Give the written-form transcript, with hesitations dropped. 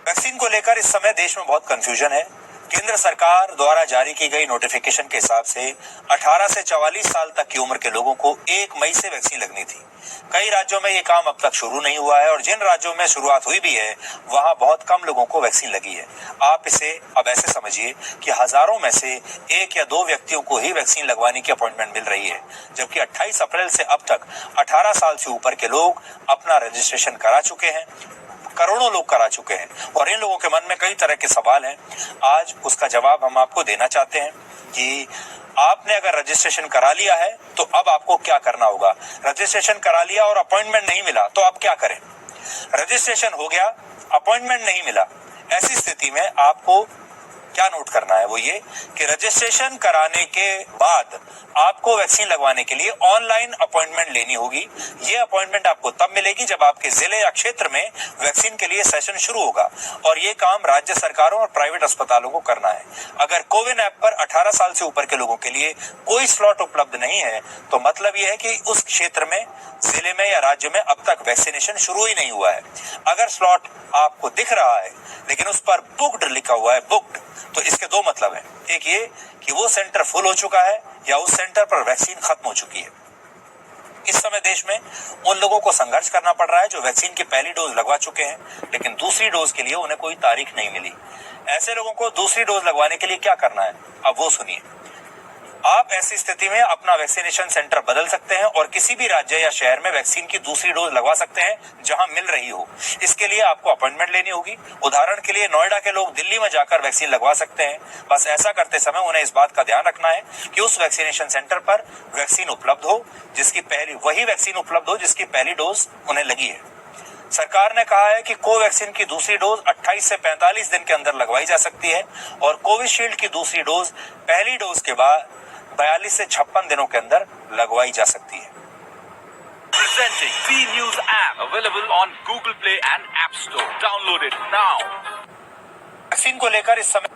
Vaccine को लेकर इस समय देश में बहुत कंफ्यूजन है। केंद्र सरकार द्वारा जारी की गई नोटिफिकेशन के हिसाब से 18 से 44 साल तक की उम्र के लोगों को 1 मई से वैक्सीन लगनी थी। कई राज्यों में ये काम अब तक शुरू नहीं हुआ है और जिन राज्यों में शुरुआत हुई भी है वहां बहुत कम लोगों को वैक्सीन लगी है। आप इसे अब ऐसे समझिए कि हजारों में से 1 या 2 व्यक्तियों को ही वैक्सीन लगवाने की अपॉइंटमेंट मिल रही है, जबकि 28 अप्रैल से अब तक 18 साल से ऊपर के लोग अपना रजिस्ट्रेशन करा चुके हैं। करोड़ों लोग करा चुके हैं और इन लोगों के मन में कई तरह के सवाल हैं। आज उसका जवाब हम आपको देना चाहते हैं कि आपने अगर रजिस्ट्रेशन करा लिया है तो अब आपको क्या करना होगा। रजिस्ट्रेशन करा लिया और अपॉइंटमेंट नहीं मिला तो आप क्या करें। रजिस्ट्रेशन हो गया, अपॉइंटमेंट नहीं मिला, ऐसी स्थिति में आपको क्या नोट करना है वो ये कि रजिस्ट्रेशन कराने के बाद आपको वैक्सीन लगवाने के लिए ऑनलाइन अपॉइंटमेंट लेनी होगी। ये अपॉइंटमेंट आपको तब मिलेगी जब आपके जिले या क्षेत्र में वैक्सीन के लिए सेशन शुरू होगा और ये काम राज्य सरकारों और प्राइवेट अस्पतालों को करना है। अगर कोविन ऐप पर 18 साल से ऊपर के लोगों के लिए कोई स्लॉट उपलब्ध नहीं है तो मतलब ये है कि उस क्षेत्र में, जिले में या राज्य में अब तक वैक्सीनेशन शुरू ही नहीं हुआ है। अगर स्लॉट आपको दिख रहा है लेकिन उस पर बुक्ड लिखा हुआ है, बुक्ड, तो इसके 2 मतलब हैं। एक ये कि वो सेंटर फुल हो चुका है या उस सेंटर पर वैक्सीन खत्म हो चुकी है। इस समय देश में उन लोगों को संघर्ष करना पड़ रहा है जो वैक्सीन की पहली डोज लगवा चुके हैं लेकिन दूसरी डोज के लिए उन्हें कोई तारीख नहीं मिली। ऐसे लोगों को दूसरी डोज लगवाने के लिए क्या करना है, अब वो सुनिए। आप ऐसी स्थिति में अपना वैक्सीनेशन सेंटर बदल सकते हैं और किसी भी राज्य या शहर में वैक्सीन की दूसरी डोज लगवा सकते हैं जहां मिल रही हो। इसके लिए आपको अपॉइंटमेंट लेनी होगी। उदाहरण के लिए नोएडा के लोग दिल्ली में जाकर वैक्सीन लगवा सकते हैं। बस ऐसा करते समय उन्हें इस बात का ध्यान रखना है कि उस वैक्सीनेशन सेंटर पर वैक्सीन उपलब्ध हो जिसकी पहली डोज उन्हें लगी है। सरकार ने कहा है कि कोवैक्सीन की दूसरी डोज 28 से 45 दिन के अंदर लगवाई जा सकती है और कोविशील्ड की दूसरी डोज पहली डोज के बाद 42 से 56 दिनों के अंदर लगवाई जा सकती है। Presenting Z News app available on Google Play and App Store. Download it now. Vaccine को लेकर इस समय